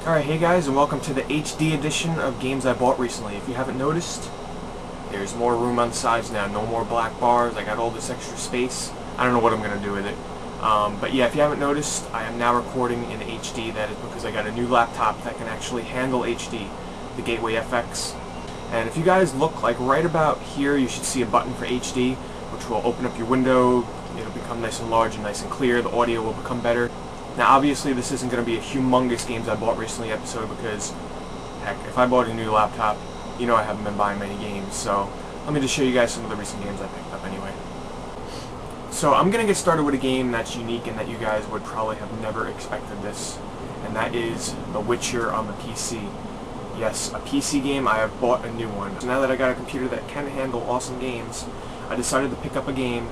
Alright, hey guys, and welcome to the HD edition of games I bought recently. If you haven't noticed, there's more room on the sides now, no more black bars. I got all this extra space. I don't know what I'm going to do with it. But yeah, if you haven't noticed, I am now recording in HD. That is because I got a new laptop that can actually handle HD, the Gateway FX. And if you guys look, like right about here, you should see a button for HD, which will open up your window. It'll become nice and large and nice and clear. The audio will become better. Now obviously this isn't going to be a humongous games I bought recently episode because, heck, if I bought a new laptop, you know I haven't been buying many games, so let me just show you guys some of the recent games I picked up anyway. So I'm going to get started with a game that's unique and that you guys would probably have never expected this, and that is The Witcher on the PC. Yes, a PC game. I have bought a new one. So now that I got a computer that can handle awesome games, I decided to pick up a game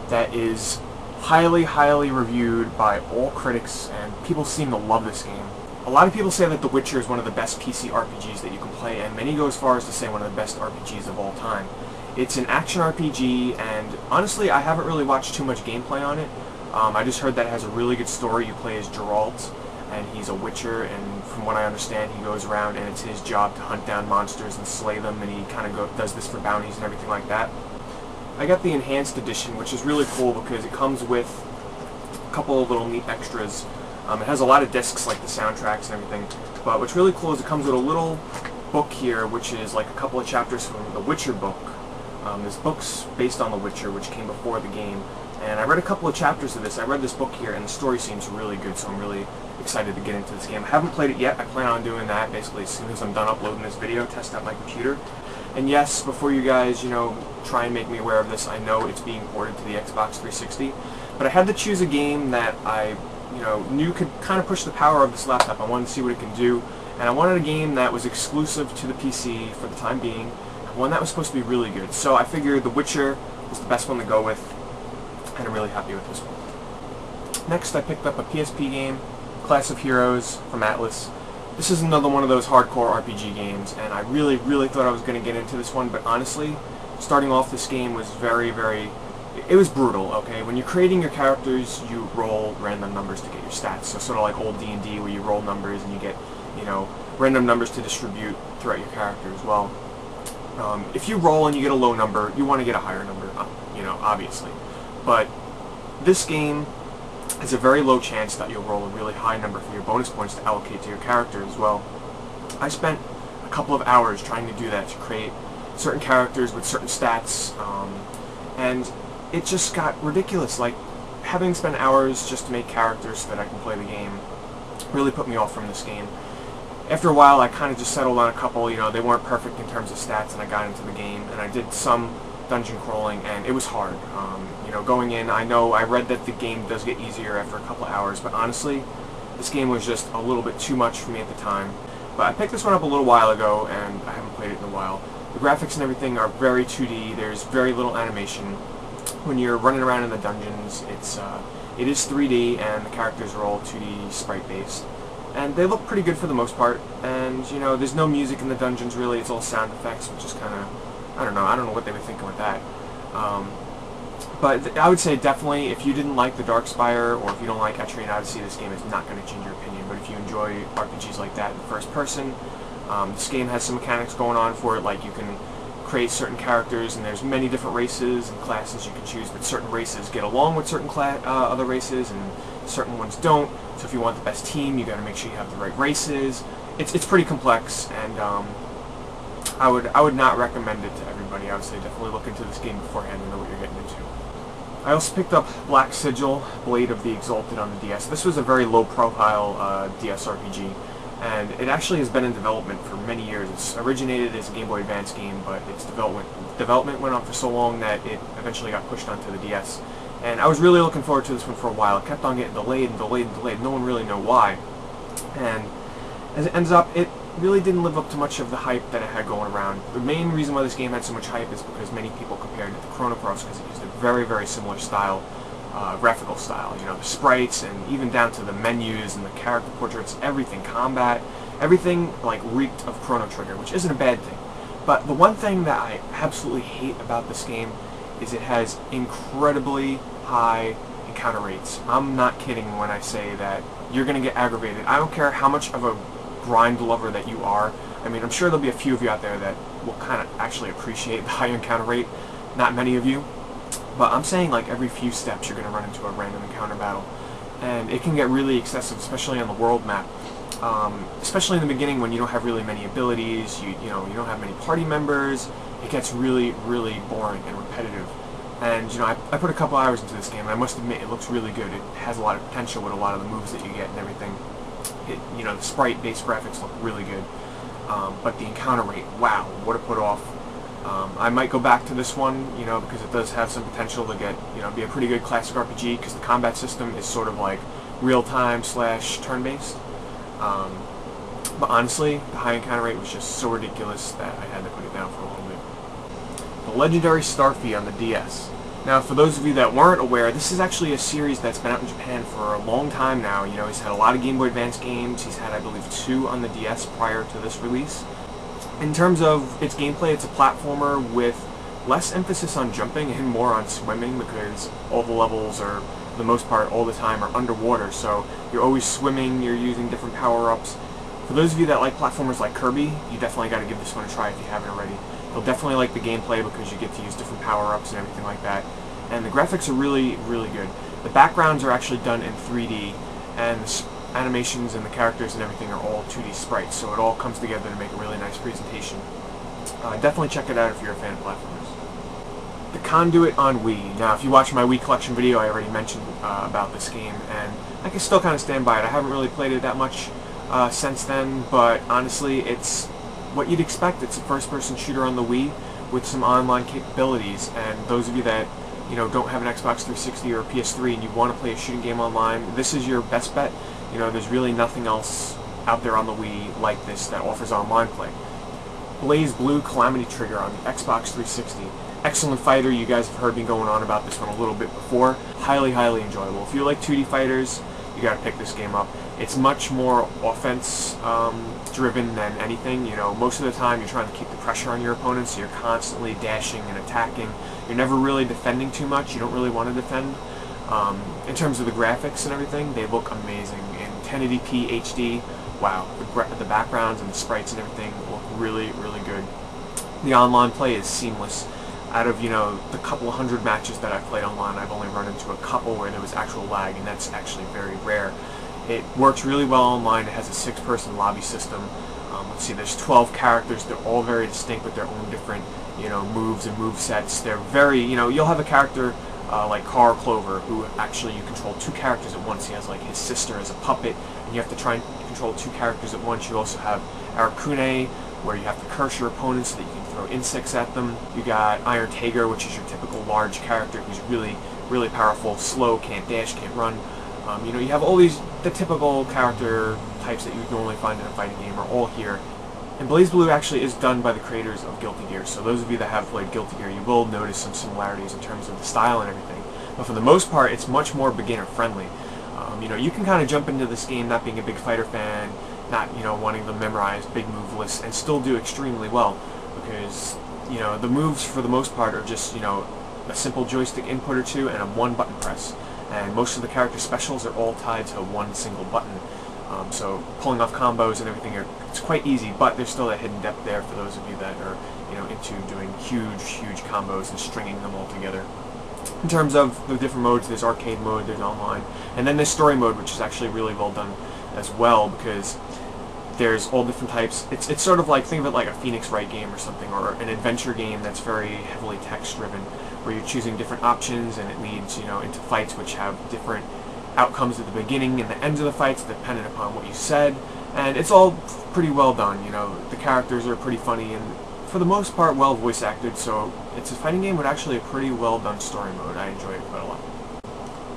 that is highly reviewed by all critics, and people seem to love this game. A lot of people say that The Witcher is one of the best PC RPGs that you can play, and many go as far as to say one of the best RPGs of all time. It's an action RPG, and honestly, I haven't really watched too much gameplay on it. I just heard that it has a really good story. You play as Geralt, and he's a witcher, and from what I understand, he goes around and it's his job to hunt down monsters and slay them, and he kind of does this for bounties and everything like that. I got the enhanced edition, which is really cool because it comes with a couple of little neat extras. It has a lot of discs like the soundtracks and everything, but what's really cool is it comes with a little book here, which is like a couple of chapters from the Witcher book. There's books based on The Witcher, which came before the game, and I read a couple of chapters of this. I read this book here, and the story seems really good, so I'm really excited to get into this game. I haven't played it yet. I plan on doing that basically as soon as I'm done uploading this video, test out my computer. And yes, before you guys, try and make me aware of this, I know it's being ported to the Xbox 360, but I had to choose a game that I, knew could kind of push the power of this laptop. I wanted to see what it can do, and I wanted a game that was exclusive to the PC for the time being, one that was supposed to be really good. So I figured The Witcher was the best one to go with, and I'm really happy with this one. Next, I picked up a PSP game, Class of Heroes from Atlas. This is another one of those hardcore RPG games, and I really thought I was going to get into this one, but honestly, starting off this game was it was brutal, okay? When you're creating your characters, you roll random numbers to get your stats, so sort of like old D&D where you roll numbers and you get, random numbers to distribute throughout your character as well. If you roll and you get a low number, you want to get a higher number, obviously. But this game has a very low chance that you'll roll a really high number for your bonus points to allocate to your character as well. I spent a couple of hours trying to do that, to create certain characters with certain stats, and it just got ridiculous. Like, having spent hours just to make characters so that I can play the game really put me off from this game. After a while, I kind of just settled on a couple. They weren't perfect in terms of stats, and I got into the game, and I did some dungeon crawling, and it was hard. Going in, I read that the game does get easier after a couple of hours, but honestly, this game was just a little bit too much for me at the time. But I picked this one up a little while ago, and I haven't played it in a while. The graphics and everything are very 2D. There's very little animation. When you're running around in the dungeons, it is 3D, and the characters are all 2D sprite-based. And they look pretty good for the most part, and there's no music in the dungeons really. It's all sound effects, which is kind of, I don't know what they were thinking with that. But I would say definitely, if you didn't like the Darkspire, or if you don't like Etrian Odyssey, this game is not going to change your opinion. But if you enjoy RPGs like that in first person, this game has some mechanics going on for it, like you can create certain characters, and there's many different races and classes you can choose, but certain races get along with certain other races, and certain ones don't. So if you want the best team, you got to make sure you have the right races. It's pretty complex, and I would not recommend it to everybody. I would say definitely look into this game beforehand and know what you're getting into. I also picked up Black Sigil, Blade of the Exalted on the DS. This was a very low-profile DS RPG, and it actually has been in development for many years. It's originated as a Game Boy Advance game, but its development went on for so long that it eventually got pushed onto the DS. And I was really looking forward to this one for a while. It kept on getting delayed and delayed and delayed. No one really knew why. And as it ends up, it really didn't live up to much of the hype that it had going around. The main reason why this game had so much hype is because many people compared it to Chrono Cross because it used a very similar style, graphical style. The sprites, and even down to the menus and the character portraits, everything, combat, everything like reeked of Chrono Trigger, which isn't a bad thing. But the one thing that I absolutely hate about this game is it has incredibly high encounter rates. I'm not kidding when I say that you're going to get aggravated. I don't care how much of a grind lover that you are, I mean, I'm sure there'll be a few of you out there that will kind of actually appreciate the high encounter rate. Not many of you, but I'm saying like every few steps you're going to run into a random encounter battle, and it can get really excessive, especially on the world map. Especially in the beginning when you don't have really many abilities, you don't have many party members. It gets really, really boring and repetitive. And I put a couple hours into this game, and I must admit it looks really good. It has a lot of potential with a lot of the moves that you get and everything. The sprite-based graphics look really good, but the encounter rate, wow, what a put off. I might go back to this one, because it does have some potential to get, be a pretty good classic RPG, because the combat system is sort of like real-time / turn-based. But honestly, the high encounter rate was just so ridiculous that I had to put it down for a little bit. The Legendary Starfy on the DS. Now, for those of you that weren't aware, this is actually a series that's been out in Japan for a long time now. He's had a lot of Game Boy Advance games. He's had, I believe, 2 on the DS prior to this release. In terms of its gameplay, it's a platformer with less emphasis on jumping and more on swimming, because all the levels are, for the most part, all the time, are underwater, so you're always swimming, you're using different power-ups. For those of you that like platformers like Kirby, you definitely got to give this one a try if you haven't already. You'll definitely like the gameplay because you get to use different power-ups and everything like that. And the graphics are really, really good. The backgrounds are actually done in 3D, and the animations and the characters and everything are all 2D sprites, so it all comes together to make a really nice presentation. Definitely check it out if you're a fan of platformers. The Conduit on Wii. Now, if you watch my Wii collection video, I already mentioned about this game, and I can still kind of stand by it. I haven't really played it that much since then, but honestly, it's what you'd expect. It's a first-person shooter on the Wii with some online capabilities, and those of you that don't have an Xbox 360 or a PS3 and you want to play a shooting game online, this is your best bet. There's really nothing else out there on the Wii like this that offers online play. BlazBlue Calamity trigger on the Xbox 360. Excellent fighter. You guys have heard me going on about this one a little bit before. Highly, highly enjoyable. If you like 2D fighters, you got to pick this game up. It's much more offense driven than anything. Most of the time you're trying to keep the pressure on your opponents, so you're constantly dashing and attacking. You're never really defending too much. You don't really want to defend. In terms of the graphics and everything, they look amazing. In 1080p HD, wow, the backgrounds and the sprites and everything look really, really good. The online play is seamless. Out of, the couple hundred matches that I've played online, I've only run into a couple where there was actual lag, and that's actually very rare. It works really well online. It has a 6-person lobby system. Let's see, there's 12 characters. They're all very distinct with their own different, moves and move sets. They're very, you'll have a character like Carl Clover, who actually you control 2 characters at once. He has like his sister as a puppet, and you have to try and control 2 characters at once. You also have Arakune, where you have to curse your opponents so that you can throw insects at them. You got Iron Tiger, which is your typical large character who's really, really powerful, slow, can't dash, can't run. You have all the typical character types that you would normally find in a fighting game are all here. And BlazBlue actually is done by the creators of Guilty Gear, so those of you that have played Guilty Gear, you will notice some similarities in terms of the style and everything. But for the most part, it's much more beginner-friendly. You can kind of jump into this game not being a big fighter fan, not wanting to memorize big move lists, and still do extremely well, because the moves for the most part are just a simple joystick input or 2 and a 1-button press, and most of the character specials are all tied to one single button. So pulling off combos and everything it's quite easy, but there's still a hidden depth there for those of you that are into doing huge combos and stringing them all together. In terms of the different modes, there's arcade mode, there's online, and then there's story mode, which is actually really well done as well, because there's all different types. It's sort of like, think of it like a Phoenix Wright game or something, or an adventure game that's very heavily text-driven, where you're choosing different options, and it leads into fights which have different outcomes at the beginning and the ends of the fights dependent upon what you said, and it's all pretty well done. The characters are pretty funny and for the most part well voice acted, so it's a fighting game with actually a pretty well done story mode. I enjoy it quite a lot.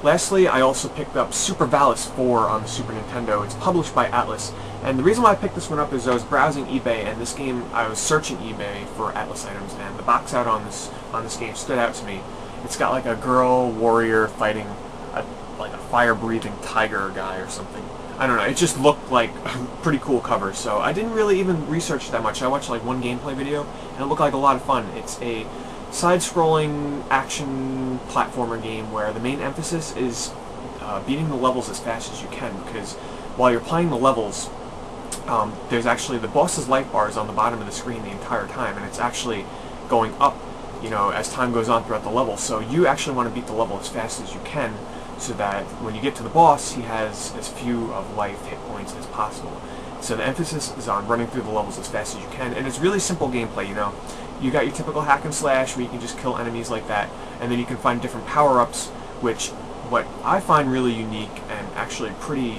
Lastly, I also picked up Super Valis 4 on the Super Nintendo. It's published by Atlas, and the reason why I picked this one up is I was browsing eBay, and this game, I was searching eBay for Atlas items, and the box art on this game stood out to me. It's got like a girl warrior fighting like a fire-breathing tiger guy or something. I don't know, it just looked like a pretty cool cover, so I didn't really even research that much. I watched like one gameplay video, and it looked like a lot of fun. It's a side-scrolling action platformer game where the main emphasis is beating the levels as fast as you can, because while you're playing the levels, there's actually the boss's life bar is on the bottom of the screen the entire time, and it's actually going up, you know, as time goes on throughout the level. So you actually want to beat the level as fast as you can, so that when you get to the boss, he has as few of life hit points as possible. So the emphasis is on running through the levels as fast as you can, and it's really simple gameplay, you know. You got your typical hack and slash where you can just kill enemies like that, and then you can find different power-ups, which what I find really unique and actually pretty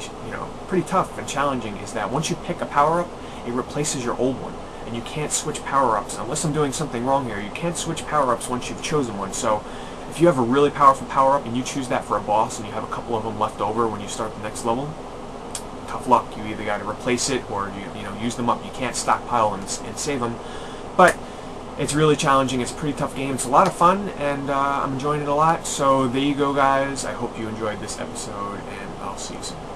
tough and challenging is that once you pick a power-up, it replaces your old one, and you can't switch power-ups. Unless I'm doing something wrong here, you can't switch power-ups once you've chosen one. So if you have a really powerful power-up and you choose that for a boss and you have a couple of them left over when you start the next level, tough luck. You either got to replace it or you know, use them up. You can't stockpile and save them. But it's really challenging. It's a pretty tough game. It's a lot of fun, and I'm enjoying it a lot. So there you go, guys. I hope you enjoyed this episode, and I'll see you soon.